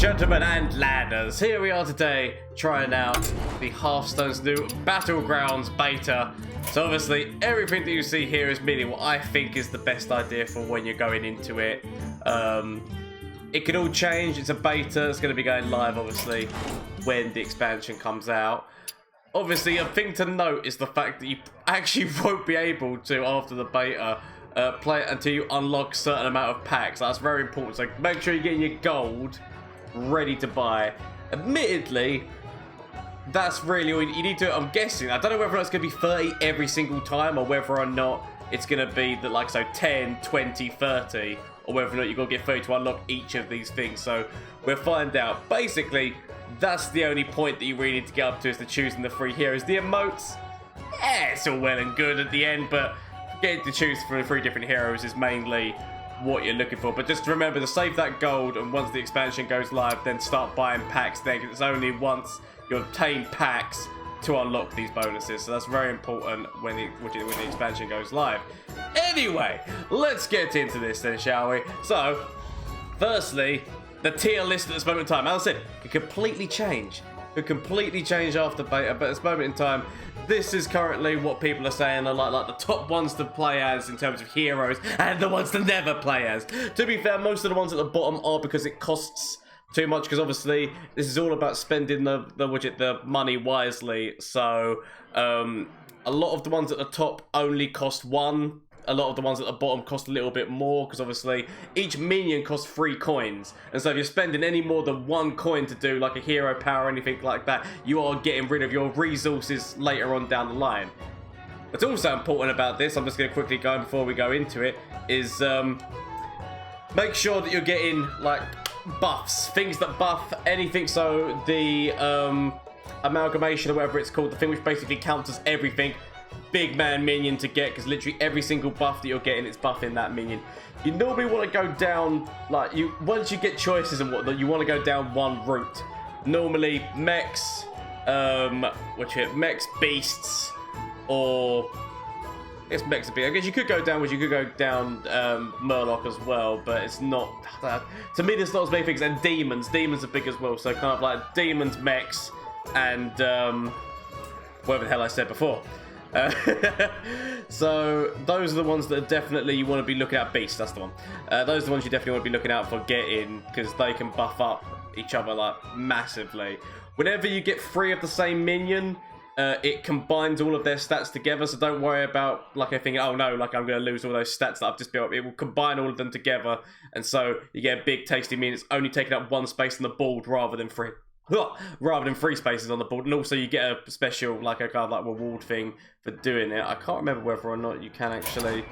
gentlemen, and Lanners. Here we are today, trying out the Hearthstone's new Battlegrounds beta. So obviously, everything that you see here is merely what I think is the best idea for when you're going into it. It can all change. It's a beta. It's going to be going live, obviously, when the expansion comes out. Obviously, a thing to note is the fact that you actually won't be able to, after the beta, play it until you unlock a certain amount of packs. That's very important. So make sure you're getting your gold ready to buy. Admittedly, that's really all you need to. I'm guessing. I don't know whether it's going to be 30 every single time or whether or not it's going to be that, like, so 10, 20, 30, or whether or not you're going to get 30 to unlock each of these things. So we'll find out. Basically, that's the only point that you really need to get up to, is to choosing the free heroes. The emotes, it's all well and good at the end, but getting to choose from the 3 different heroes is mainly what you're looking for. But just remember to save that gold, and once the expansion goes live, then start buying packs then, because it's only once you obtain packs to unlock these bonuses. So that's very important when the expansion goes live. Anyway, let's get into this then, shall we? So, firstly, the tier list at this moment in time, as I said, could completely change. Could completely change after beta, but at this moment in time, this is currently what people are saying are like the top ones to play as in terms of heroes, and the ones to never play as. To be fair, most of the ones at the bottom are because it costs too much, because obviously this is all about spending the money wisely. So a lot of the ones at the top only cost 1. A lot of the ones at the bottom cost a little bit more, because obviously each minion costs 3 coins, and so if you're spending any more than 1 coin to do like a hero power or anything like that, you are getting rid of your resources later on down the line. What's also important about this, I'm just going to quickly go before we go into it, is make sure that you're getting like buffs, things that buff anything. So the amalgamation, or whatever it's called, the thing which basically counters everything, big man minion to get, because literally every single buff that you're getting, it's buffing that minion. You normally want to go down, like, once you get choices and whatnot, you want to go down one route. Normally mechs, mechs, beasts, or I guess mechs are big. I guess you could go down Murloc as well, but it's not to me there's not as many things. And demons are big as well, so kind of like demons, mechs, and whatever the hell I said before. So those are the ones that are definitely you want to be looking at. Beast, that's the one. Those are the ones you definitely want to be looking out for getting, because they can buff up each other like massively. Whenever you get 3 of the same minion, it combines all of their stats together, so don't worry about like I think, oh no, like I'm going to lose all those stats that I've just built up. It will combine all of them together, and so you get a big tasty minion. It's only taking up 1 space on the board rather than 3 spaces on the board. And also you get a special, like a kind of like reward thing for doing it. I can't remember whether or not you can actually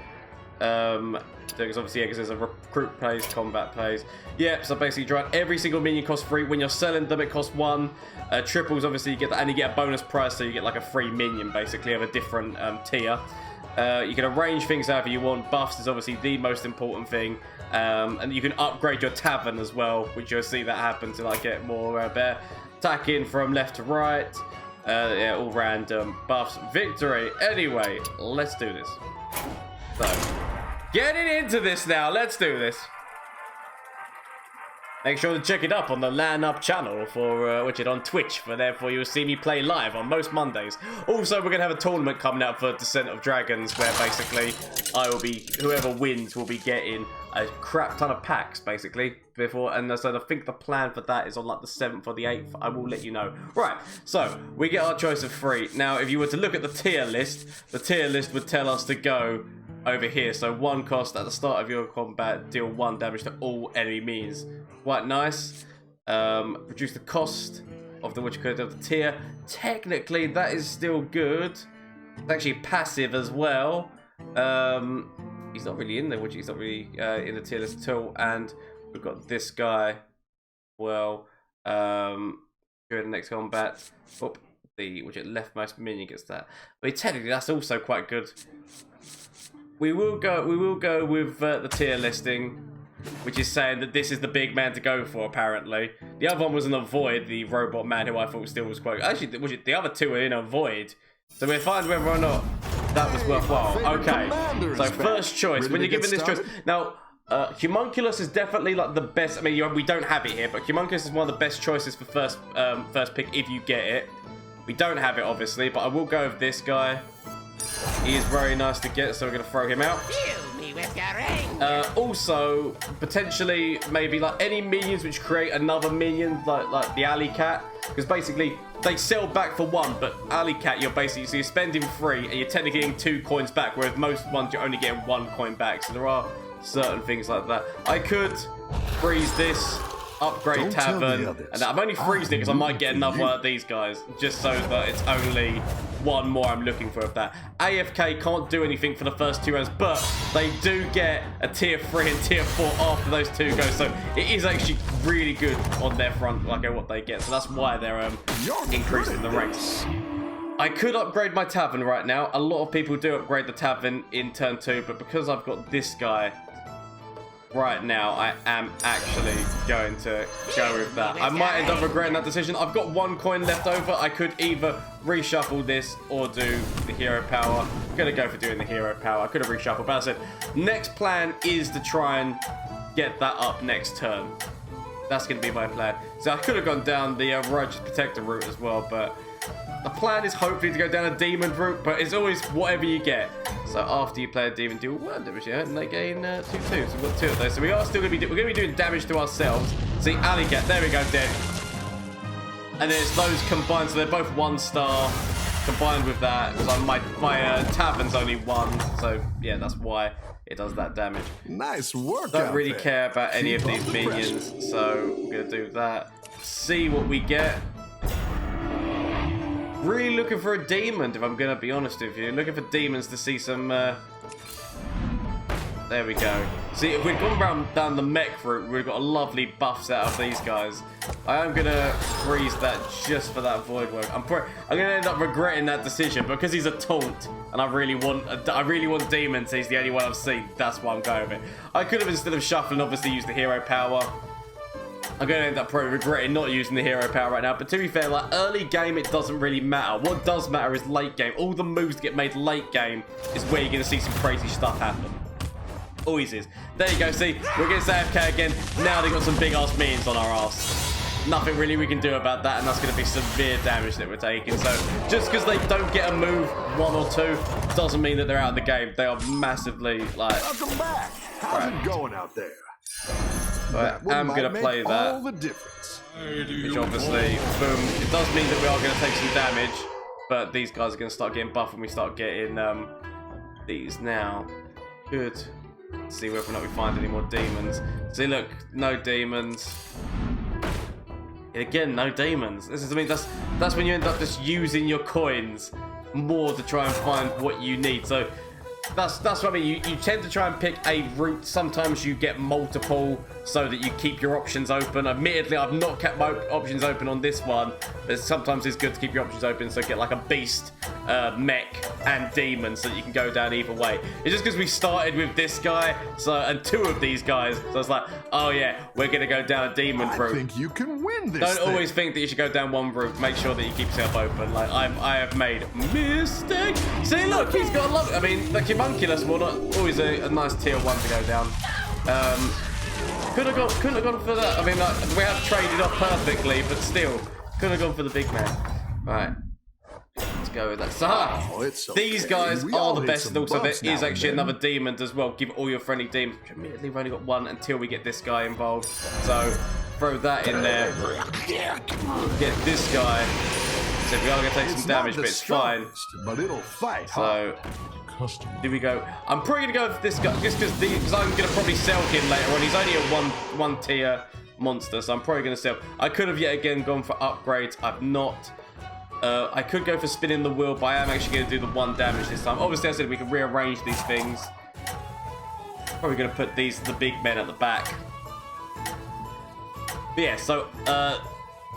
because obviously, yeah, because there's a recruit plays, combat plays. Yeah, so basically every single minion costs 3. When you're selling them, it costs 1. Triples, obviously you get that, and you get a bonus price, so you get like a free minion basically of a different tier. You can arrange things however you want. Buffs is obviously the most important thing. And you can upgrade your tavern as well, which you'll see that happen to like get more bear attacking from left to right. Yeah, all random buffs. Victory. Anyway, let's do this. So, getting into this now. Let's do this. Make sure to check it up on the LanUp channel for which is on Twitch, for therefore you'll see me play live on most Mondays. Also, we're gonna have a tournament coming out for Descent of Dragons, where basically whoever wins will be getting a crap ton of packs basically before, and so I think the plan for that is on like the 7th or the 8th. I will let you know. Right, so we get our choice of 3. Now, if you were to look at the tier list would tell us to go over here. So 1 cost at the start of your combat, deal 1 damage to all enemy minions. Quite nice. Reduce the cost of the tier. Technically, that is still good. It's actually passive as well. He's not really in there, which he's not really in the tier list at all. And we've got this guy. Well, during the next combat, leftmost minion gets that. But technically, that's also quite good. We will go with the tier listing, which is saying that this is the big man to go for, apparently. The other one was an Avoid, the robot man, who I thought still was quite... Actually, the other 2 are in Avoid. So we'll find whether or not that was worthwhile. Okay, so first choice. When you're given this choice... Now, Homunculus is definitely like the best. I mean, we don't have it here, but Homunculus is one of the best choices for first pick if you get it. We don't have it, obviously, but I will go with this guy. He is very nice to get, so we're going to throw him out. Also, potentially, maybe like any minions which create another minion, like the alley cat, because basically they sell back for 1, but alley cat so you're spending 3 and you're technically getting 2 coins back, whereas most ones you're only getting 1 coin back. So there are certain things like that. I could freeze this, upgrade Tavern, and I'm only freezing it because I might get another one of these guys, just so that it's only 1 more I'm looking for of that. AFK can't do anything for the first 2 rounds, but they do get a tier 3 and tier 4 after those 2 go, so it is actually really good on their front, like what they get. So that's why they're increasing the ranks. I could upgrade my Tavern right now. A lot of people do upgrade the Tavern in turn 2, but because I've got this guy right now, I am actually going to go with that. I might end up regretting that decision. I've got 1 coin left over. I could either reshuffle this or do the hero power. I'm going to go for doing the hero power. I could have reshuffled, but I said next plan is to try and get that up next turn. That's going to be my plan. So I could have gone down the Righteous Protector route as well, but the plan is hopefully to go down a demon route, but it's always whatever you get. So after you play a demon, deal 1 damage, yeah, and they gain 2/2. So we've got 2 of those. So we are still going to be doing damage to ourselves. See, alley cat, there we go, dead. And then it's those combined, so they're both 1 star combined with that. Because my Tavern's only 1, so yeah, that's why it does that damage. Nice work. Don't really care about any of these minions, so we're gonna do that. See what we get. Really looking for a demon, if I'm gonna be honest with you. Looking for demons to see some. There we go. See, if we'd gone down the mech route, we've got a lovely buffs out of these guys. I am gonna freeze that just for that void work. I'm gonna end up regretting that decision because he's a taunt, and I really want demons. He's the only one I've seen. That's why I'm going with it. I could have, instead of shuffling, obviously used the hero power. I'm going to end up probably regretting not using the hero power right now. But to be fair, like early game, it doesn't really matter. What does matter is late game. All the moves that get made late game is where you're going to see some crazy stuff happen. Always is. There you go. See, we're against AFK again. Now they've got some big ass minions on our ass. Nothing really we can do about that, and that's going to be severe damage that we're taking. So just because they don't get a move 1 or 2 doesn't mean that they're out of the game. They are massively like. Welcome back. How's it going out there? But I'm going to play that, which obviously, boom, it does mean that we are going to take some damage, but these guys are going to start getting buffed when we start getting these now. Good. Let's see whether or not we find any more demons. See, look, no demons. Again, no demons. This is, I mean, that's when you end up just using your coins more to try and find what you need. So that's what I mean. You tend to try and pick a route. Sometimes you get multiple so that you keep your options open. Admittedly, I've not kept my options open on this one, but sometimes it's good to keep your options open, so get like a beast, mech, and demon, so that you can go down either way. It's just because we started with this guy, and 2 of these guys, so it's like, oh yeah, we're gonna go down a demon route. I think you can win this. Don't always think that you should go down one route. Make sure that you keep yourself open. Like I have made mistakes. See, look, he's got a lot. I mean, the Homunculus, well, not always a nice tier 1 to go down. Couldn't have gone for that. I mean, like, we have traded off perfectly, but still, couldn't have gone for the big man. Right, let's go with that. So, these guys are the best, and also there is actually another demon as well. Give all your friendly demons. Admittedly, we've only got 1 until we get this guy involved. So, throw that in there. Get this guy. So we are going to take some damage, but it's fine. But it'll fight. So. Here we go. I'm probably going to go with this guy just because I'm going to probably sell him later on. He's only a one tier monster, so I'm probably going to sell. I could have yet again gone for upgrades. I've not. I could go for spinning the wheel, but I am actually going to do the 1 damage this time. Obviously, I said we can rearrange these things. Probably going to put the big men at the back. But yeah, so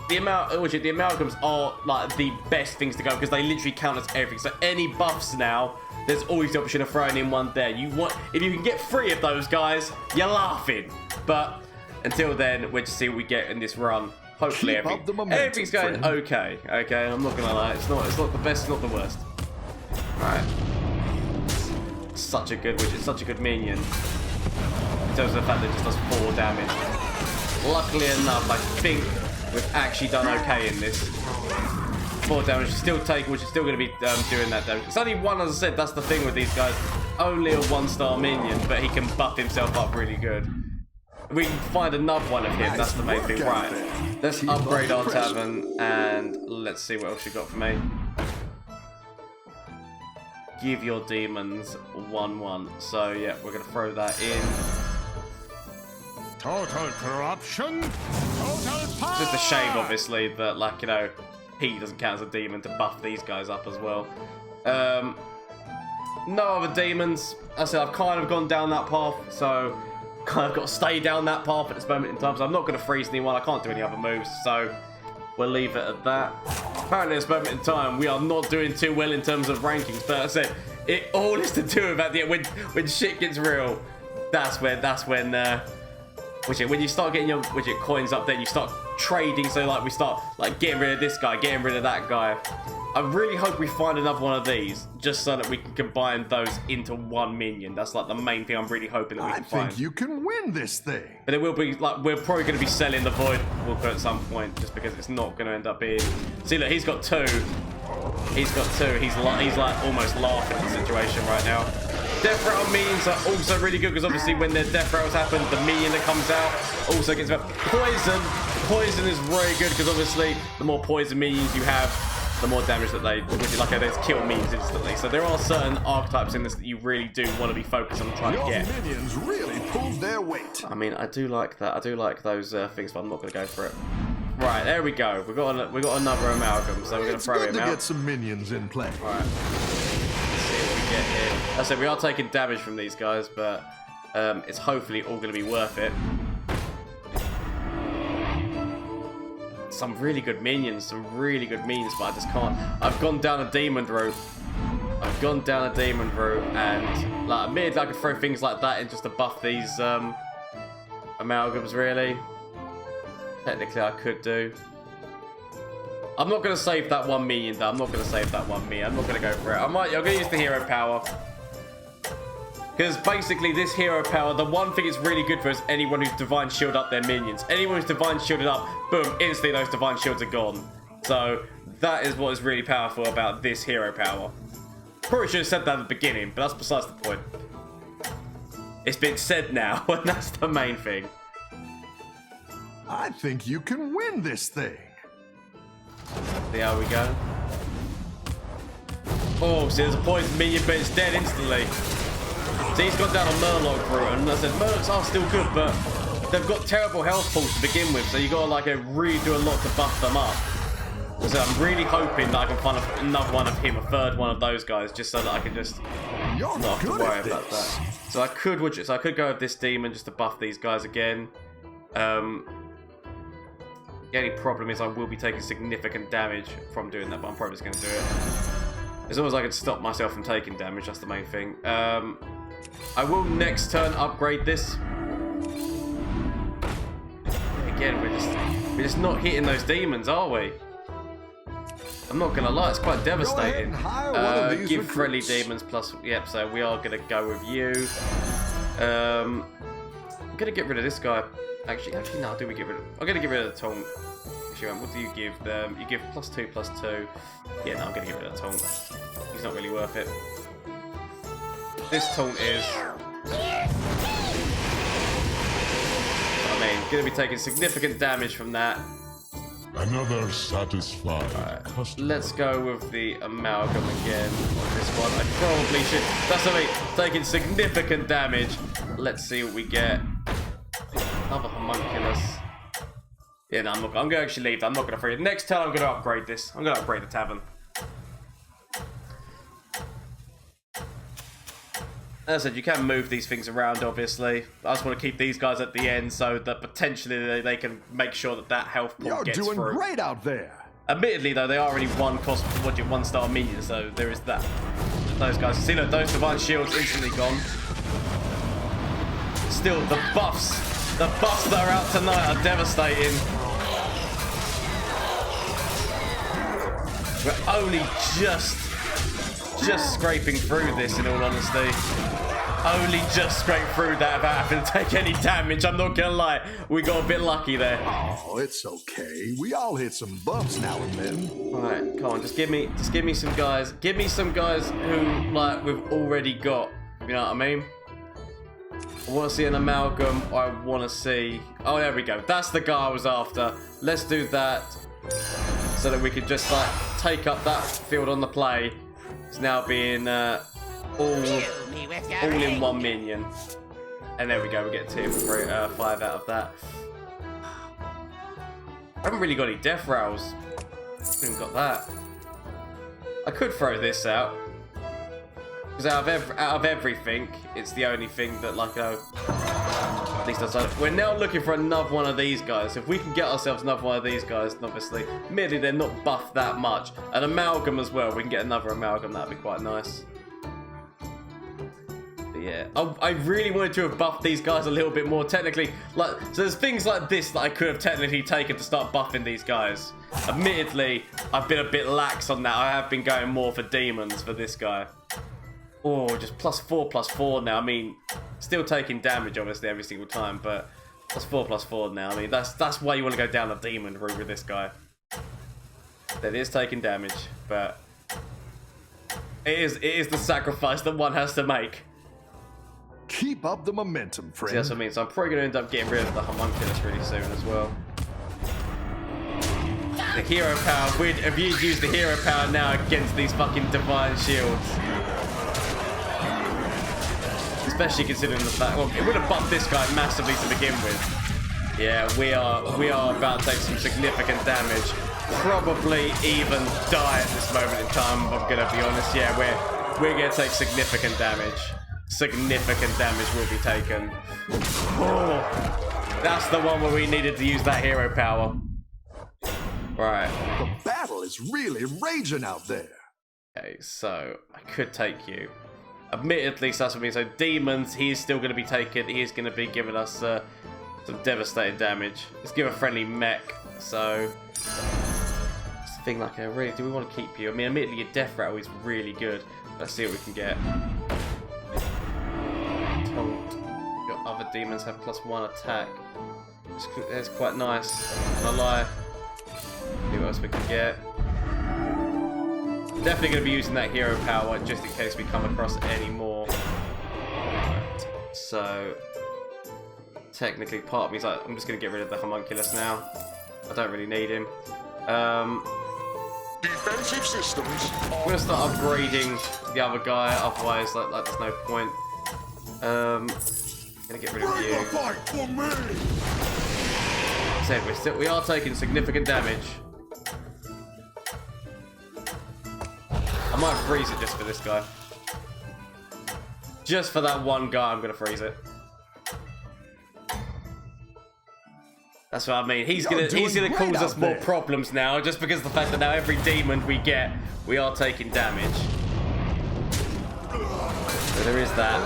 the amalgams are like the best things to go because they literally count as everything. So any buffs now, there's always the option of throwing in 1 there. If you can get 3 of those guys, you're laughing. But until then, we'll just see what we get in this run. Hopefully everything's going okay. Okay, I'm not gonna lie, it's not the best, not the worst. Alright. Such a good minion. terms of the fact that it just does 4 damage. Luckily enough, I think we've actually done okay in this. 4 damage, still taking, which is still going to be doing that damage. It's only 1, as I said, that's the thing with these guys. Only a 1-star minion, but he can buff himself up really good. We can find another one of him, that's the main thing. Right, let's upgrade our tavern, and let's see what else you got for me. Give your demons 1/1. So yeah, we're gonna throw that in. Total corruption. Total power. It's just a shame, obviously, that like he doesn't count as a demon to buff these guys up as well. No other demons. As I said, I've kind of gone down that path, so kind of got to stay down that path at this moment in time. So I'm not going to freeze anyone. I can't do any other moves, so we'll leave it at that. Apparently, at this moment in time, we are not doing too well in terms of rankings. But as I said, it all is to do with at the end when shit gets real. That's when you start getting your coins up, then you start trading. So like we start like getting rid of this guy, getting rid of that guy. I really hope we find another one of these, just so that we can combine those into 1 minion. That's like the main thing I'm really hoping that we can find. I think you can win this thing. But it will be like we're probably going to be selling the Void Walker at some point, just because it's not going to end up being. See, look, he's got 2. He's got 2. He's like almost laughing at the situation right now. Death rattle minions are also really good because obviously when their death rattles happen, the minion that comes out also gets about poison. Poison is very good because obviously the more poison minions you have, the more damage that they, like they just kill minions instantly. So there are certain archetypes in this that you really do want to be focused on trying to get. Your minions really pulled their weight. I mean, I do like that. I do like those things, but I'm not going to go for it. Right, there we go. We got another amalgam, so we're going to throw him out. It's good to get some minions in play. All right. Let's see what we get here. As I said, we are taking damage from these guys, but it's hopefully all going to be worth it. Some really good minions, but I just can't. I've gone down a demon route. And like admittedly, I could throw things like that in just to buff these amalgams. Really, technically, I could do. I'm not going to save that 1 minion, though. I'm not going to go for it. I'm going to use the hero power. Because basically this hero power, the one thing it's really good for is anyone who's divine shield up their minions. Anyone who's divine shielded up, boom, instantly those divine shields are gone. So that is what is really powerful about this hero power. Probably should have said that at the beginning, but that's besides the point. It's been said now, and that's the main thing. I think you can win this thing. See how we go. Oh, see, there's a poison minion, but it's dead instantly. See, he's gone down a Murloc route, and I said Murlocs are still good, but they've got terrible health pools to begin with, so you got to like really do a lot to buff them up. So I'm really hoping that I can find another one of him, a third one of those guys, just so that I can just not have to worry about that. So I could go with this demon just to buff these guys again. The only problem is I will be taking significant damage from doing that, but I'm probably just going to do it. As long as I can stop myself from taking damage, that's the main thing. I will next turn upgrade this. Again, we're just not hitting those demons, are we? I'm not gonna lie, it's quite devastating. Give friendly demons plus. Yep, so we are gonna go with you. I'm gonna get rid of this guy. Actually, no. I'm gonna get rid of the taunt. Actually, what do you give them? You give +2/+2. Yeah, no, I'm gonna get rid of the taunt. He's not really worth it. This taunt is. I mean, gonna be taking significant damage from that. Another satisfied customer. Let's go with the amalgam again on this one. I probably should. That's what I mean. Taking significant damage. Let's see what we get. Another homunculus. Yeah, no, I'm going to actually leave that. I'm not going to free it. Next turn, I'm going to upgrade this. I'm going to upgrade the tavern. As I said, you can move these things around, obviously. I just want to keep these guys at the end so that potentially they can make sure that health pool gets through. You're doing great out there. Admittedly, though, they are only 1-star minions, so there is that. Those guys. See, look, those divine shields instantly gone. Still, the buffs that are out tonight are devastating. We're only just scraping through this, in all honesty. Only just scraped through that without having to take any damage. I'm not gonna lie, we got a bit lucky there. Oh, it's okay. We all hit some bumps now and then. All right, come on, just give me some guys. Give me some guys who like we've already got. You know what I mean? I want to see an amalgam. I want to see. Oh, there we go. That's the guy I was after. Let's do that so that we could just like take up that field on the play. It's now being all in one minion. And there we go. We get 5 out of that. I haven't really got any death rails. Haven't got that. I could throw this out. Because out of everything, it's the only thing that, like, at least outside. We're now looking for another one of these guys. If we can get ourselves another one of these guys, and obviously, admittedly, they're not buffed that much. An amalgam as well. We can get another amalgam. That'd be quite nice. But yeah, I really wanted to have buffed these guys a little bit more technically. Like, so there's things like this that I could have technically taken to start buffing these guys. Admittedly, I've been a bit lax on that. I have been going more for demons for this guy. Oh, just +4/+4 now. I mean, still taking damage obviously every single time, but +4/+4 now. I mean, that's why you want to go down the demon route with this guy. That is taking damage, but it is the sacrifice that one has to make. Keep up the momentum, friend. See, that's what I mean. So I'm probably going to end up getting rid of the homunculus really soon as well. The hero power. If you use the hero power now against these fucking divine shields. Especially considering the fact, well, it would have buffed this guy massively to begin with. Yeah, we are about to take some significant damage. Probably even die at this moment in time, if I'm gonna be honest. Yeah, we're gonna take significant damage. Significant damage will be taken. Oh, that's the one where we needed to use that hero power. Right. The battle is really raging out there. Okay, so I could take you. Admittedly, so that's what I mean. So demons, he's still going to be taken. He's going to be giving us some devastating damage. Let's give a friendly mech. So it's the thing. Like, really, do we want to keep you? I mean, admittedly, your death rattle is really good. Let's see what we can get. Your other demons have +1 attack. That's quite nice. Not gonna lie. See what else we can get. Definitely going to be using that hero power just in case we come across any more. Right. So, technically, part of me is like, I'm just going to get rid of the homunculus now. I don't really need him. Defensive systems. I'm going to start upgrading the other guy, otherwise, like there's no point. I'm going to get rid of you. So, we are taking significant damage. I might freeze it just for this guy. Just for that one guy, I'm gonna freeze it. That's what I mean. He's gonna cause us more problems now, just because of the fact that now every demon we get, we are taking damage. So there is that.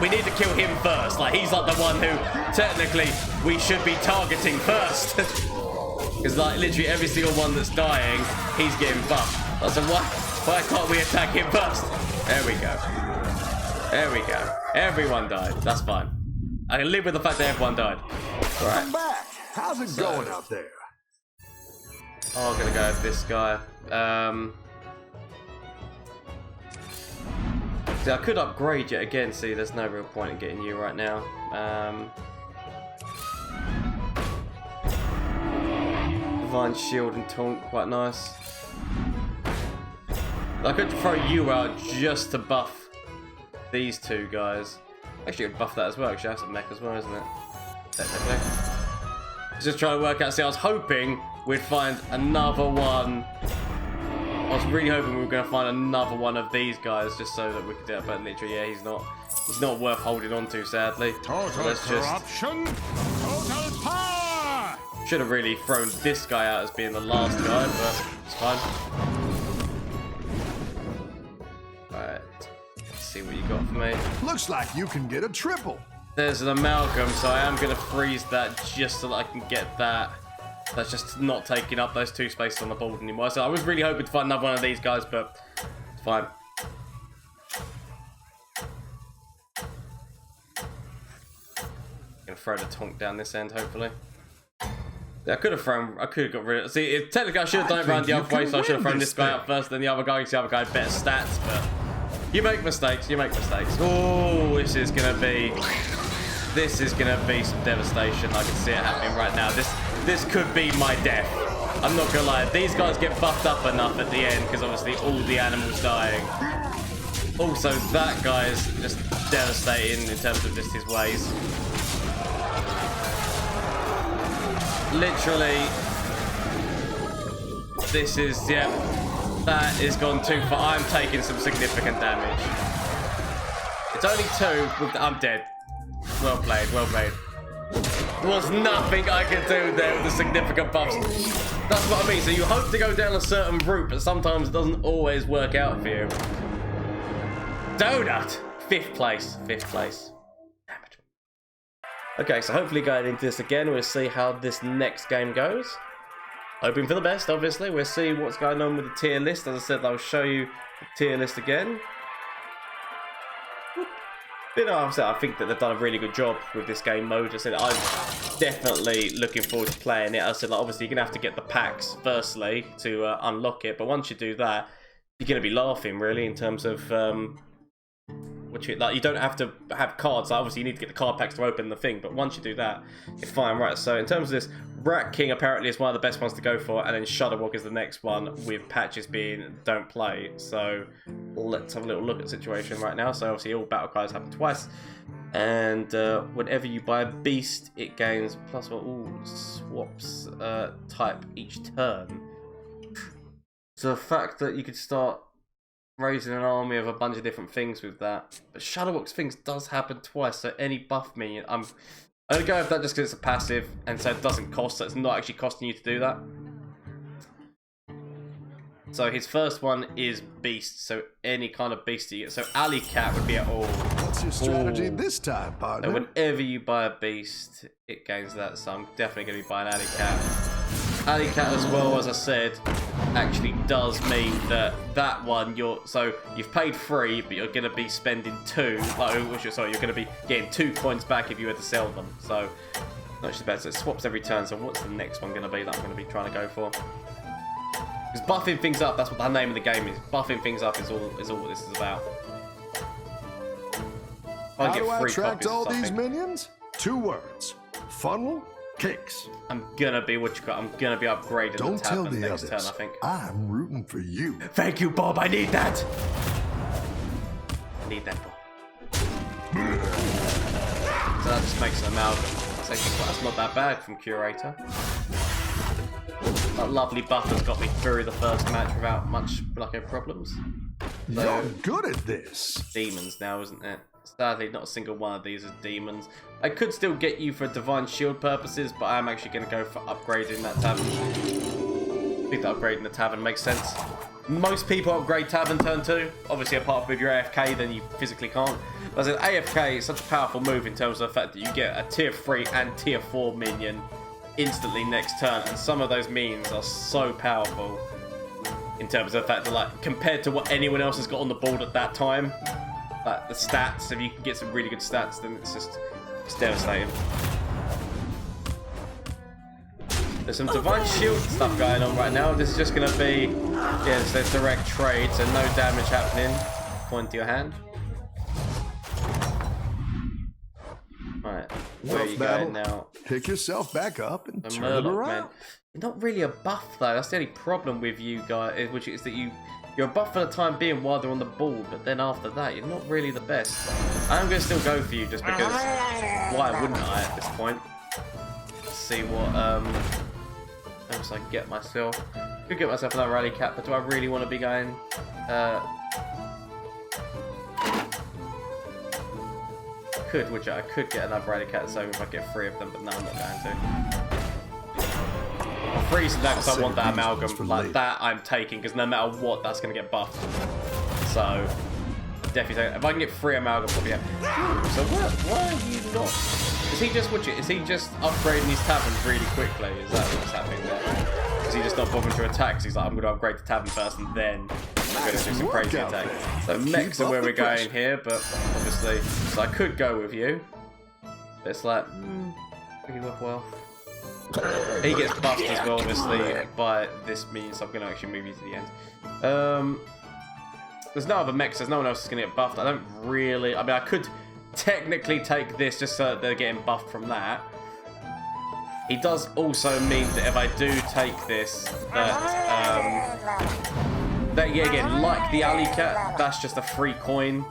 We need to kill him first. Like, he's like the one who technically we should be targeting first. Because like literally every single one that's dying, he's getting buffed. So why can't we attack him first? There we go. There we go. Everyone died. That's fine. I can live with the fact that everyone died. Right. Come back. How's it going out there? Oh, I'm gonna go with this guy. See, I could upgrade you again. See, there's no real point in getting you right now. Divine Shield and Taunt, quite nice. I could throw you out just to buff these two guys. Actually, it would buff that as well. Actually, that's a mech as well, isn't it? Technically. Just trying to work out. See, I was hoping we'd find another one. I was really hoping we were going to find another one of these guys just so that we could do it. But literally, yeah, he's not worth holding on to, sadly. Total corruption. Total power. Should have really thrown this guy out as being the last guy, but it's fine. Right, let's see what you got for me. Looks like you can get a triple. There's an amalgam, so I am going to freeze that just so that I can get that. That's just not taking up those two spaces on the board anymore. So I was really hoping to find another one of these guys, but it's fine. Gonna throw the tonk down this end, hopefully. Yeah, I could have got rid of. See, technically I should have done it around the other way, so I should have thrown this guy out first, then the other guy, because the other guy had better stats. But you make mistakes. You make mistakes. Oh, this is gonna be some devastation. I can see it happening right now. This could be my death. I'm not gonna lie. These guys get buffed up enough at the end because obviously all the animals dying. Also, that guy is just devastating in terms of just his ways. Literally, this is, yeah, that is gone too far. I'm taking some significant damage. It's only 2. I'm dead. Well played, well played. There was nothing I could do there with the significant buffs. That's what I mean. So you hope to go down a certain route, but sometimes it doesn't always work out for you. Donut! 5th place. 5th place. Damn it. Okay, so hopefully going into this again, we'll see how this next game goes. Hoping for the best, obviously. We'll see what's going on with the tier list. As I said, I'll show you the tier list again. But no, I think that they've done a really good job with this game mode. I said I'm definitely looking forward to playing it. I said, like, obviously you're gonna have to get the packs firstly to unlock it, but once you do that, you're gonna be laughing really in terms of you don't have to have cards. Like, obviously you need to get the card packs to open the thing, but once you do that, you're fine. Right, so in terms of this, Rat King apparently is one of the best ones to go for, and then Shudderwock is the next one, with patches being don't play. So let's have a little look at the situation right now. So obviously all battle cries happen twice, and whenever you buy a beast, it gains +1. Swaps type each turn. So the fact that you could start raising an army of a bunch of different things with that, but Shudderwock's things does happen twice. So any buff minion, I'm gonna go with that just because it's a passive, and so it doesn't cost. So it's not actually costing you to do that. So his first one is beast. So any kind of beast you get. So Alley Cat would be at all. What's your strategy this time, partner? So whenever you buy a beast, it gains that. So I'm definitely gonna be buying Alley Cat. Alley Cat, as well, as I said, actually does mean that one you've paid 3, but you're going to be spending 2. You're going to be getting 2 coins back if you were to sell them. So not actually bad. So it swaps every turn. So what's the next one going to be that I'm going to be trying to go for? Because buffing things up, that's what the name of the game is. Buffing things up is all what this is about. How do I attract all these minions? 2 words: funnel cakes. I'm gonna be I'm gonna be upgrading the tavern next turn, I think. I'm rooting for you. Thank you, Bob. I need that. I need that, Bob. So that just makes an amalgam. That's not that bad from Curator. That lovely buff has got me through the first match without much problems. So, you're good at this. Demons now, isn't it? Sadly, not a single one of these is demons. I could still get you for Divine Shield purposes, but I'm actually going to go for upgrading that tavern. I think that upgrading the tavern makes sense. Most people upgrade tavern turn 2. Obviously, apart from if you're AFK, then you physically can't. But as an AFK, it's such a powerful move in terms of the fact that you get a tier 3 and tier 4 minion instantly next turn, and some of those minions are so powerful in terms of the fact that, like, compared to what anyone else has got on the board at that time. Like the stats, if you can get some really good stats, then it's devastating. There's some Divine Shield stuff going on right now. This is just going to be, there's direct trade, so no damage happening. Point to your hand. Right, where are you going now? Pick yourself back up and turn it Murloc, around. man. You're not really a buff though. That's the only problem with you guys, which is that you're a buff for the time being while they're on the ball, but then after that, you're not really the best. I'm going to still go for you just because, why wouldn't I at this point? Let's see what else I can get myself. Could get myself another Rally Cat, but do I really want to be going? I could get another Rally Cat, so if I get 3 of them, but no, I'm not going to. Freezing that because I want that amalgam. Like that I'm taking, because no matter what, that's going to get buffed. So definitely take it. If I can get 3 amalgam, probably yeah. So why are you not? Is he just Is he just upgrading these taverns really quickly? Is that what's happening there? Is he just not bothering to attack? Because he's like, I'm going to upgrade the tavern first and then I'm going to do some crazy attack. So mechs are where we're going here, but obviously, so I could go with you. But it's like, pretty worthwhile. He gets buffed as well, obviously, by this minion, so I'm going to actually move you to the end. There's no other mechs, there's no one else that's going to get buffed. I don't really... I mean, I could technically take this just so that they're getting buffed from that. It does also mean that if I do take this, that yeah, again, like the alley cat, that's just a free coin.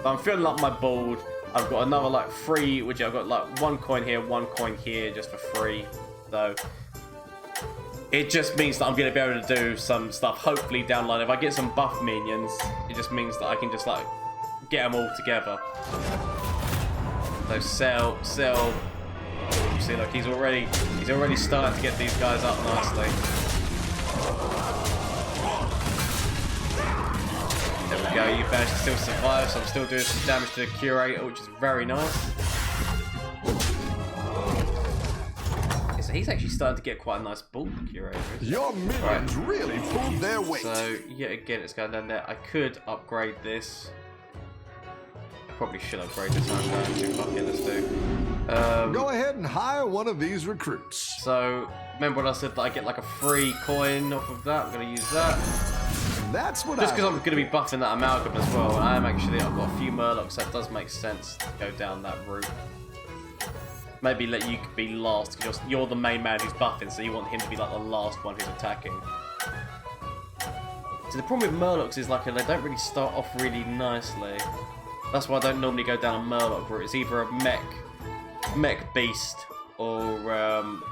But I'm filling up my board. I've got another like free, which I've got like 1 coin here, just for free. So it just means that I'm going to be able to do some stuff, hopefully down the line. If I get some buff minions, it just means that I can just like get them all together. So sell. You see, look, he's already starting to get these guys up nicely. There we go. You managed to still survive, so I'm still doing some damage to the curator, which is very nice. So he's actually starting to get quite a nice ball, the curator. Your minions really pulled their weight. So yet again, it's going down there. I could upgrade this. Probably should upgrade this. I'm going to. Fuck it, let's do. Go ahead and hire one of these recruits. So remember when I said that I get like a free coin off of that? I'm going to use that. That's what just because I'm going to be buffing that amalgam as well. And I am actually, I've got a few Murlocs, so it does make sense to go down that route. Maybe let you be last because you're the main man who's buffing, so you want him to be like the last one who's attacking. So the problem with Murlocs is like they don't really start off really nicely. That's why I don't normally go down a Murloc route. It's either a mech beast or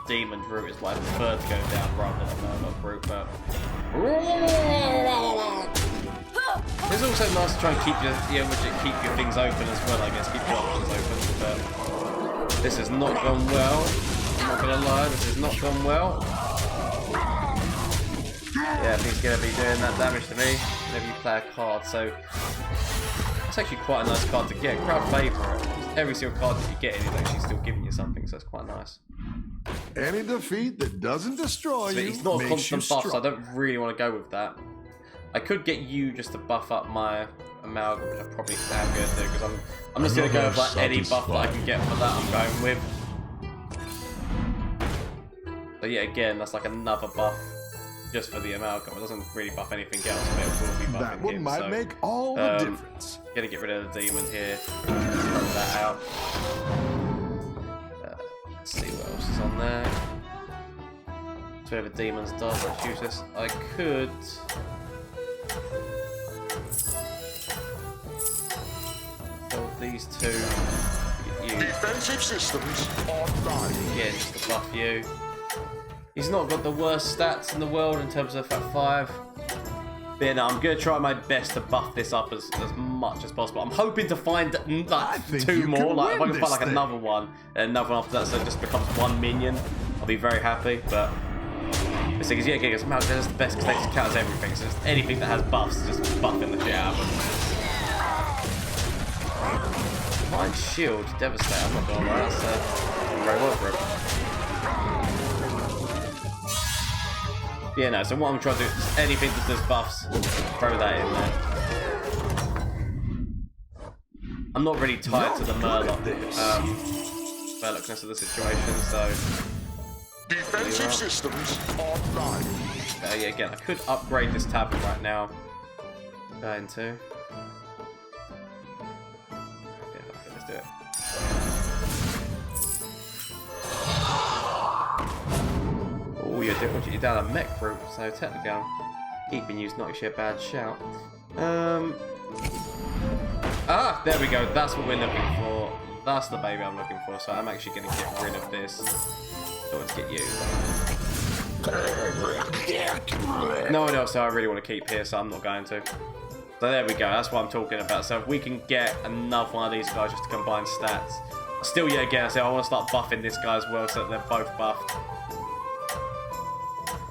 demon route is what I prefer to go down rather than a Murloc route. But it's also nice to try and keep your things open as well. I guess keep your options open. But this has not gone well. I'm not gonna lie, this has not gone well. Yeah, if he's gonna be doing that damage to me whenever you play a card. So it's actually quite a nice card to get. Crowd favourite. Every single card that you get in is actually still giving you something, so it's quite nice. Any defeat that doesn't destroy you He's not a constant buff, strong. so I don't really want to go with that. I could get you just to buff up my amalgam, which I probably am going to do, because I'm just going to go with like any buff that I can get for that I'm going with. So yeah, again, that's like another buff. Just for the amalgam, it doesn't really buff anything else, but it will be buffing that one him, might so, make all the difference. Gonna get rid of the demon here. Throw that out. Let's see what else is on there. So we have a demon's dart. Let's use this. I could. Build these two. Get you. Defensive systems online. Again, just to buff you. He's not got the worst stats in the world in terms of FAT 5. But yeah, no, I'm going to try my best to buff this up as much as possible. I'm hoping to find like 2 more. Like if I can find like another one and another one after that, so it just becomes 1 minion, I'll be very happy. But the thing is, yeah, again, that's the best because they just count as everything. So just anything that has buffs, just buffing the shit out of them. Mind Shield, Devastate. I'm not going to lie, that's very well for it. Yeah, no, so what I'm trying to do is anything that does buffs, throw that in there. I'm not really tied to the Murlocness of the situation, so... Defensive systems online. Yeah, again, I could upgrade this tavern right now. Going to. Yeah, okay, let's do it. Oh, you're down a mech route, so technically keeping you's not actually a bad shout. Ah, there we go. That's what we're looking for. That's the baby I'm looking for. So I'm actually going to get rid of this. So let's get you. No one else I really want to keep here, so I'm not going to. So there we go. That's what I'm talking about. So if we can get another one of these guys just to combine stats. Still, yet again, I say I want to start buffing this guy as well, so that they're both buffed.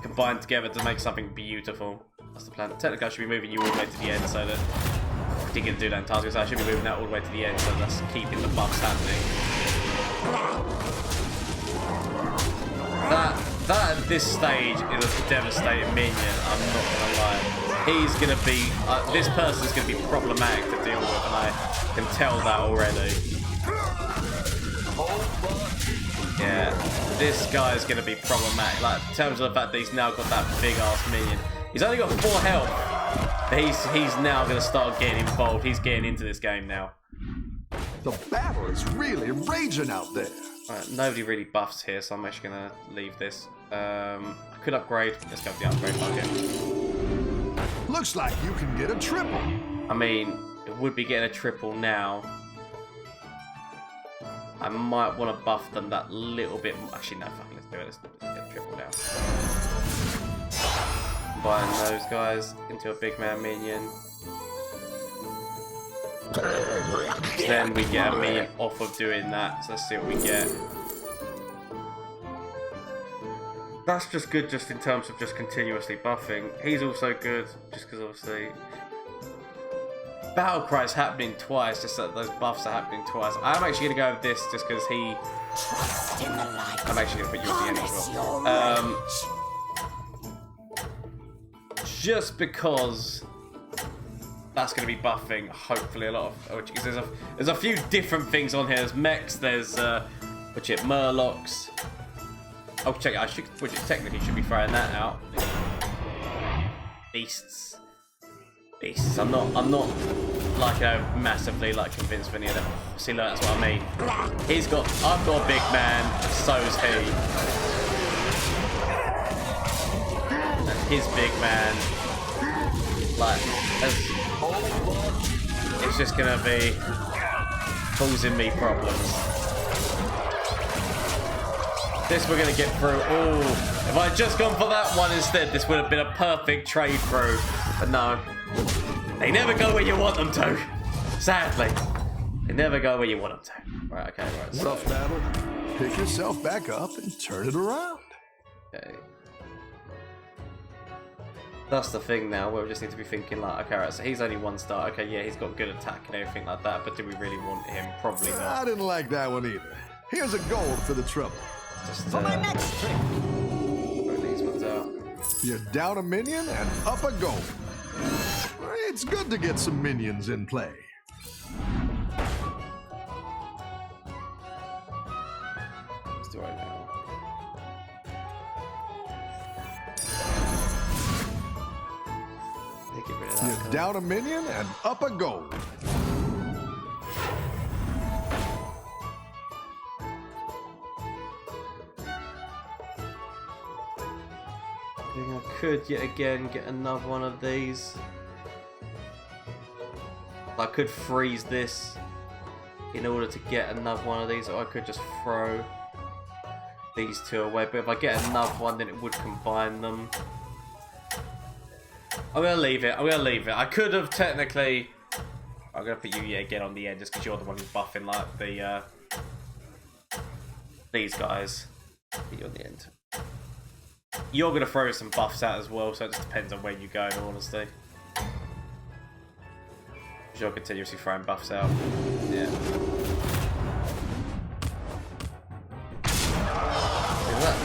Combined together to make something beautiful. That's the plan. Technically, I should be moving you all the way to the end, so that I didn't get to do that in task, so I should be moving that all the way to the end, so that's keeping the buffs happening. That at this stage is a devastating minion. I'm not gonna lie. He's gonna be. This person's gonna be problematic to deal with, and I can tell that already. this guy's going to be problematic. Like, in terms of the fact that he's now got that big-ass minion. He's only got 4 health. But he's now going to start getting involved. He's getting into this game now. The battle is really raging out there. Right, nobody really buffs here, so I'm actually going to leave this. I could upgrade. Let's go with the upgrade bucket. Looks like you can get a triple. I mean, it would be getting a triple now. I might want to buff them that little bit more. Actually, no, fucking let's do it. Let's get a triple now. Combine those guys into a big man minion. Then we get a minion off of doing that. So let's see what we get. That's just good just in terms of just continuously buffing. He's also good just because obviously Battle Cry's happening twice, just that those buffs are happening twice. I'm actually going to go with this just because he... I'm actually going to put you at the end as well. Just because that's going to be buffing, hopefully, a lot of... Because there's a few different things on here. There's mechs, there's... Murlocs. Oh, check it. I should, which technically should be throwing that out. Beasts. I'm not like massively like convinced of any of them. See, look, that's what I mean. I've got a big man, so's he. And his big man, like, it's just gonna be causing me problems. This we're gonna get through. Oh, if I had just gone for that one instead, this would have been a perfect trade through. But no, they never go where you want them to. Sadly, they never go where you want them to. Right, okay, right. So, rough battle. Pick yourself back up and turn it around. okay. That's the thing now, where we just need to be thinking like, okay, right, so he's only 1 star. Okay, yeah, he's got good attack and everything like that, but do we really want him? Probably not. I didn't like that one either. Here's a gold for the trouble. Just For my next trick. throw these ones out. You're down a minion and up a gold. It's good to get some minions in play. Let's do it now. Get rid of that. You're down a minion and up a gold. I could yet again get another one of these. I could freeze this in order to get another one of these, or I could just throw these 2 away. But if I get another one, then it would combine them. I'm gonna leave it. I could have technically. I'm gonna put you yet again on the end just because you're the one who's buffing like the these guys. Put you on the end. You're going to throw some buffs out as well, so it just depends on where you go, in all honesty. You're continuously throwing buffs out. Yeah.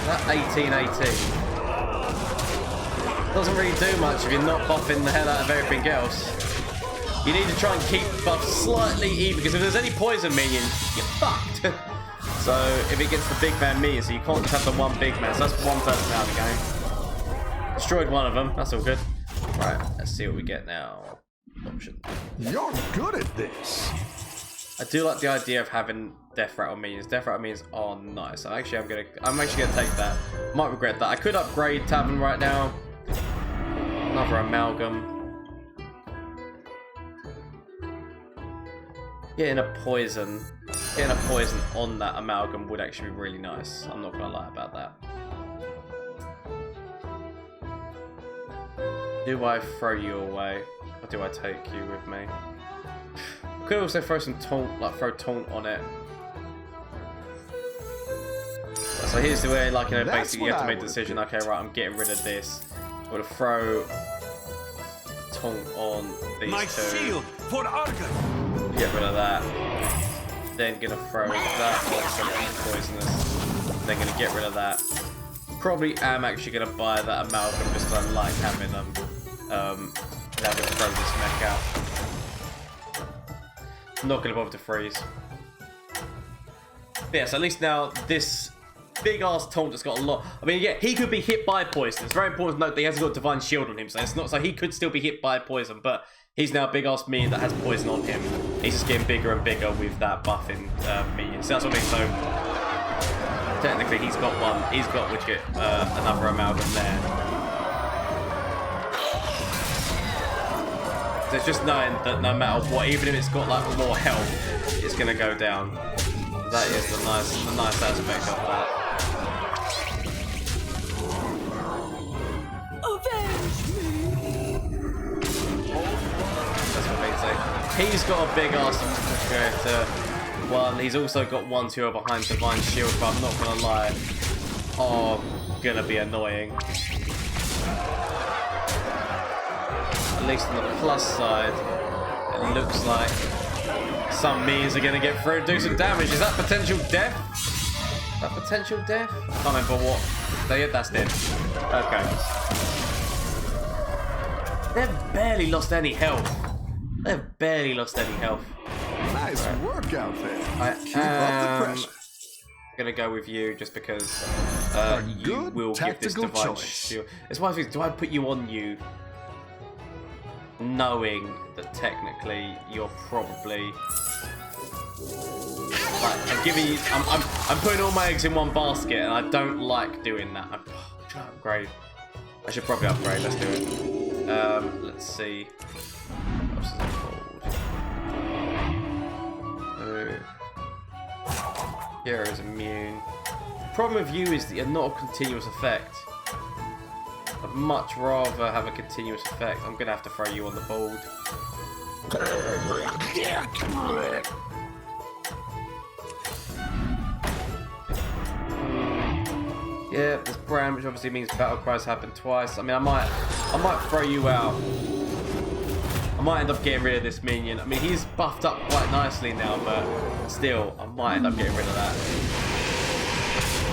That 1818 doesn't really do much if you're not buffing the hell out of everything else. You need to try and keep buffs slightly even, because if there's any poison minion, you're fucked. So if it gets the big man minion, so you can't just have the one big man. So that's one person out of the game. Destroyed one of them. That's all good. Right, let's see what we get now. Option. You're good at this. I do like the idea of having death rattle minions. Death rattle minions are nice. I'm actually gonna take that. Might regret that. I could upgrade Tavern right now. Another amalgam. Getting a poison on that amalgam would actually be really nice. I'm not gonna lie about that. Do I throw you away, or do I take you with me? I could also throw some taunt, throw taunt on it. So here's the way, basically you have to make the decision. Okay, right, I'm getting rid of this. I'm gonna throw taunt on these My two. shield for Argon. Get rid of that. Then gonna throw that on something poisonous. Then gonna get rid of that. Probably am actually gonna buy that amalgam just because I like having them. Then I'm gonna throw this mech out. I'm not gonna bother to freeze. But yes, at least now this big ass taunt that's got a lot. I mean, yeah, he could be hit by poison. It's very important to note that he hasn't got Divine Shield on him, so it's not so he could still be hit by poison, but he's now a big ass minion that has poison on him. He's just getting bigger and bigger with that buffing minion. So that's what I mean. So technically, he's got one. He's got another amalgam there. So it's just knowing that no matter what, even if it's got like more health, it's gonna go down. That is the nice aspect of that. That's what I mean. He's got a big ass to one. He's also got 1/2 behind Divine Shield, but I'm not gonna lie. Oh, gonna be annoying. At least on the plus side, it looks like some minions are going to get through and do some damage. Is that potential death? That potential death? I can't remember what. That's dead. Okay. They've barely lost any health. They've barely lost any health. Nice work out there. Keep up the pressure. I'm going to go with you just because you will give this Divine Shield. It's one of the things, do I put you on you knowing that technically you're probably like I'm putting all my eggs in one basket, and I don't like doing that. Should I upgrade? I should probably upgrade. Let's do it. Let's see. What else is it called? Hero is immune. Problem with you is that you're not a continuous effect. I'd much rather have a continuous effect. I'm gonna have to throw you on the board. Yeah, there's brand, which obviously means battle cries happen twice. I mean, I might throw you out. I might end up getting rid of this minion. I mean, he's buffed up quite nicely now, but still, I might end up getting rid of that.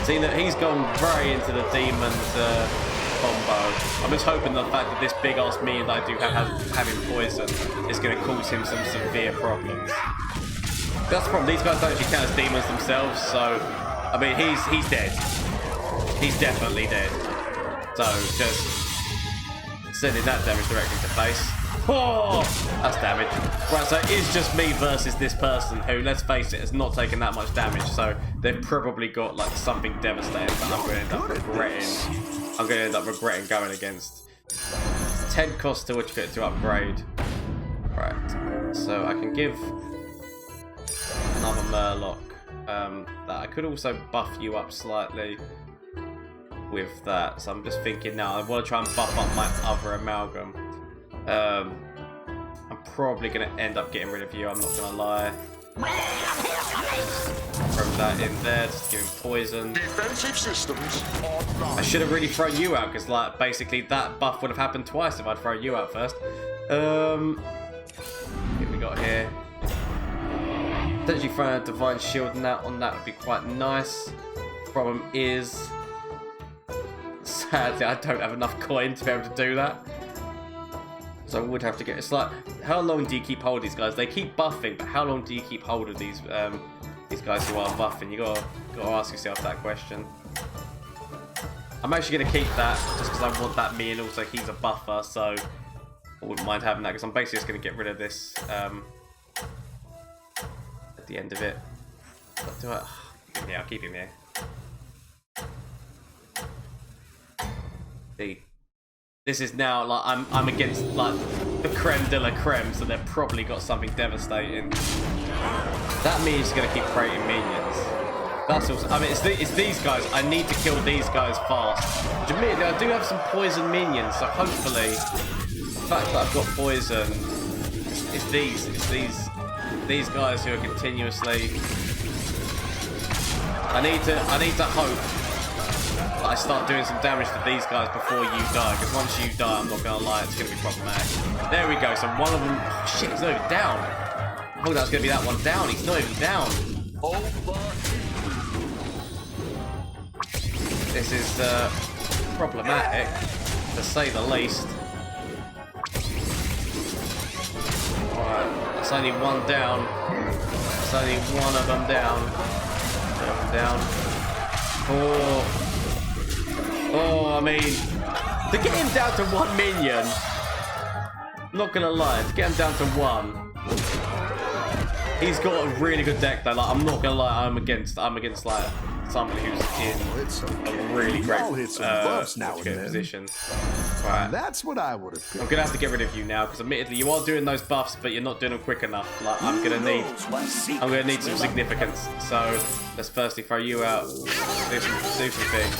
Seeing that he's gone very into the demons combo. I'm just hoping the fact that this big ass minion that I do have having poison is going to cause him some severe problems. That's the problem. These guys don't actually count as demons themselves, so I mean he's dead. He's definitely dead. So just sending that damage directly to face. Oh, that's damage. Right, so it's just me versus this person who, let's face it, has not taken that much damage. So they've probably got like something devastating that I'm going to end up regretting. I'm going to end up regretting going against. 10 cost to upgrade. Right, so I can give another Murloc. That I could also buff you up slightly with that. So I'm just thinking now, I want to try and buff up my other amalgam. I'm probably going to end up getting rid of you, I'm not going to lie. Throw that in there, just give him poison. Defensive systems online. I should have really thrown you out, because like basically that buff would have happened twice if I'd thrown you out first. What we got here? Potentially throwing a Divine Shield on that would be quite nice. Problem is, sadly, I don't have enough coin to be able to do that. So I would have to get. It's like, how long do you keep hold of these guys? They keep buffing, but how long do you keep hold of these guys who are buffing? You gotta ask yourself that question. I'm actually gonna keep that just because I want that minion. Also, he's a buffer, so I wouldn't mind having that because I'm basically just gonna get rid of this at the end of it. What do I? Yeah, I'll keep him here. This is now like I'm against like the creme de la creme, so they've probably got something devastating. That means he's gonna keep creating minions. That's also. I mean, it's these guys. I need to kill these guys fast. Which admittedly, I do have some poison minions, so hopefully, the fact that I've got poison, it's these guys who are continuously. I need to hope I start doing some damage to these guys before you die, because once you die, I'm not gonna lie, it's gonna be problematic. There we go. So one of them. Oh, shit, he's not even down. I thought that was gonna be that one down. He's not even down. This is problematic, to say the least. Alright, that's only one down. That's only one of them down. One of them down. Oh, I mean, to get him down to 1 minion, not gonna lie, to get him down to 1, he's got a really good deck though. Like, I'm not gonna lie, I'm against like somebody who's in a really great position. Right. That's what I would have picked. I'm gonna have to get rid of you now because admittedly you are doing those buffs, but you're not doing them quick enough. Like, I'm gonna need some significance. So let's firstly throw you out. Do some things.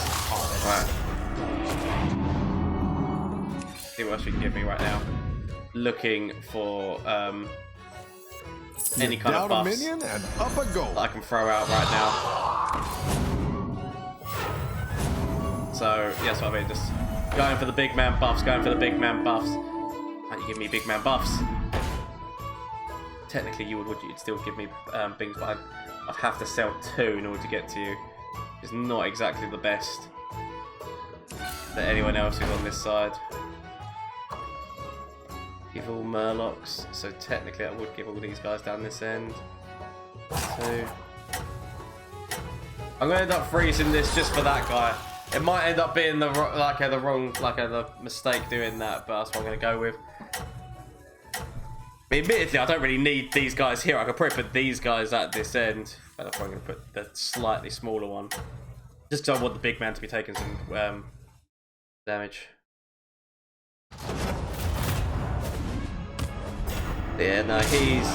Right. See what else you can give me right now. Looking for any kind of buffs minion and up a goal. that I can throw out right now. So yeah, that's what I mean. Just going for the big man buffs. Can't you give me big man buffs? Technically, you'd still give me things, but I'd have to sell 2 in order to get to you. It's not exactly the best that anyone else who's on this side. Give all Murlocs, so technically I would give all these guys down this end. 2. I'm gonna end up freezing this just for that guy. It might end up being the mistake doing that, but that's what I'm gonna go with. But admittedly, I don't really need these guys here. I could probably put these guys at this end, but I'm probably gonna put the slightly smaller one, just so I want the big man to be taking some damage. Yeah, no, he's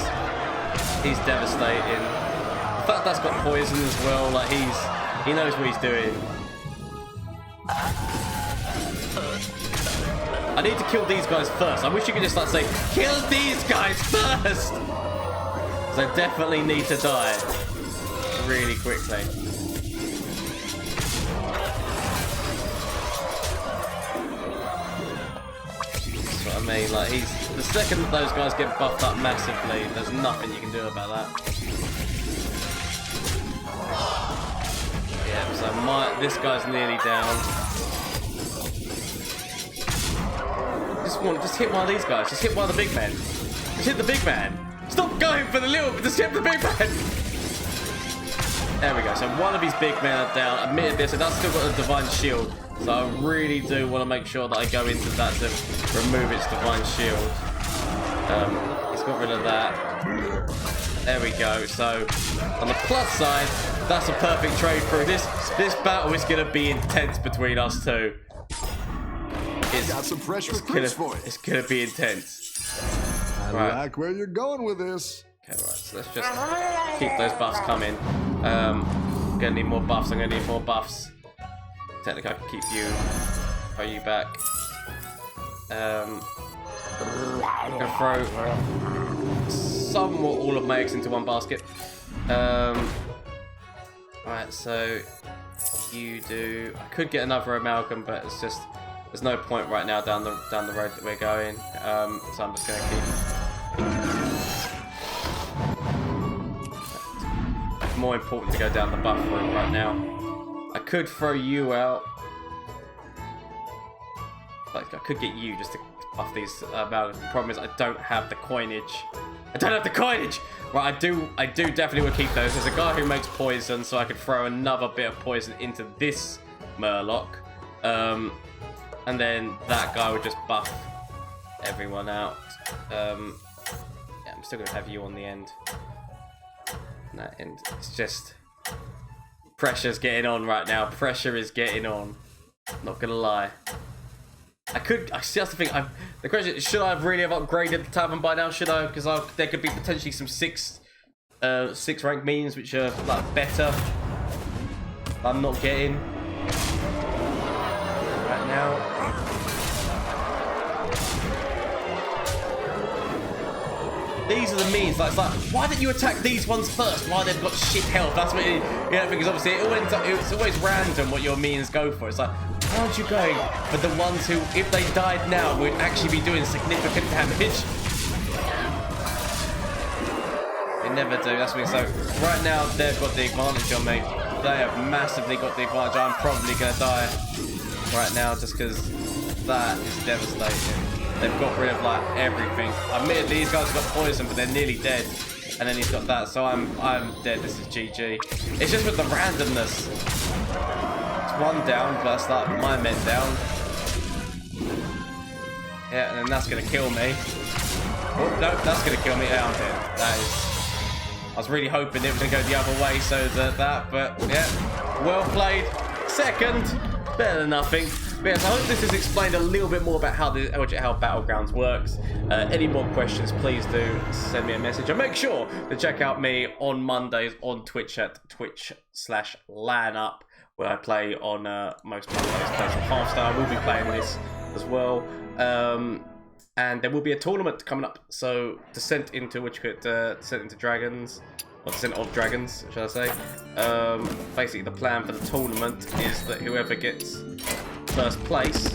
devastating. The fact that's got poison as well, like he knows what he's doing. I need to kill these guys first. I wish you could just like say, kill these guys first! Because I definitely need to die really quickly. That's what I mean, like the second that those guys get buffed up massively, there's nothing you can do about that. Yeah, so this guy's nearly down. Just hit one of these guys. Just hit one of the big men. Just hit the big man. Stop going for the little. Just hit the big man. There we go. So one of his big men are down. Admitted so that's still got a divine shield. So I really do want to make sure that I go into that to remove its divine shield. He's got rid of that. There we go. So on the plus side, that's a perfect trade through. This battle is going to be intense between us two. It's gonna be intense. I like where you're going with this. Okay, right, so let's just keep those buffs coming. I'm gonna need more buffs. Technically, I can keep you, throw you back. I'm gonna throw somewhat all of my eggs into one basket. Right, so you do. I could get another amalgam, but it's just. There's no point right now down the road that we're going, so I'm just going to keep. It's more important to go down the buff route right now. I could throw you out. Like I could get you just to buff these amalgams. The problem is I don't have the coinage. Right, I do definitely want to keep those. There's a guy who makes poison, so I could throw another bit of poison into this Murloc. And then that guy would just buff everyone out. Yeah, I'm still gonna have you on the end. And that end, it's just pressure's getting on right now. Pressure is getting on. Not gonna lie. I see that's the thing. The question is, should I have really upgraded the tavern by now? Should I? Because there could be potentially some 6 rank minions which are like better. I'm not getting right now. These are the means. Like, it's like, why didn't you attack these ones first? Why they've got shit health? That's what because obviously it's always random what your means go for. It's like, why aren't you going for the ones who, if they died now, would actually be doing significant damage? They never do. That's what it's so. Right now, they've got the advantage on me. They have massively got the advantage. I'm probably gonna die right now just because that is devastating. They've got rid of like everything. Admittedly, these guys have got poison, but they're nearly dead. and then he's got that. So I'm dead. This is GG. It's just with the randomness. It's one down, plus like my men down. Yeah, and then that's gonna kill me. Oh no, that's gonna kill me. Yeah, I'm dead. That is. I was really hoping it was gonna go the other way, so that. But yeah, well played. Second, better than nothing. But yes, I hope this has explained a little bit more about how Battlegrounds works. Any more questions, please do send me a message. And make sure to check out me on Mondays on Twitch at twitch/LanUp, where I play on most Mondays. Play some Hearthstone. I will be playing this as well. And there will be a tournament coming up. So Descent into Dragons. Or Descent of Dragons, should I say. Basically the plan for the tournament is that whoever gets first place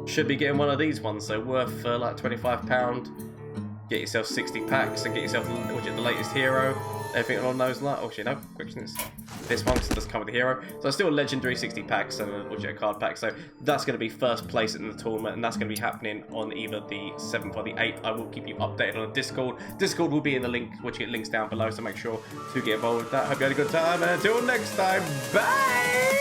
should be getting one of these ones, so worth like £25. Get yourself 60 packs and get yourself the latest hero. Everything along those lines. Oh, actually, no. Question is this one, because it doesn't come with the hero. So still a legendary 60 packs and a card pack. So that's going to be first place in the tournament, and that's going to be happening on either the 7th or the 8th. I will keep you updated on the Discord. Discord will be in the link, which you get links down below, so make sure to get involved with that. Hope you had a good time, and until next time, bye!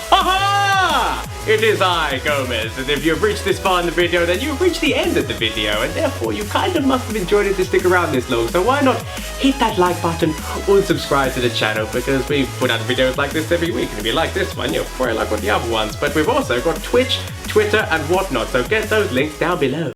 Ha-ha! It is I, Gomez, and if you've reached this far in the video, then you've reached the end of the video, and therefore you kind of must have enjoyed it to stick around this long, so why not hit that like button or subscribe to the channel, because we put out videos like this every week, and if you like this one, you'll probably like one of the other ones, but we've also got Twitch, Twitter, and whatnot, so get those links down below.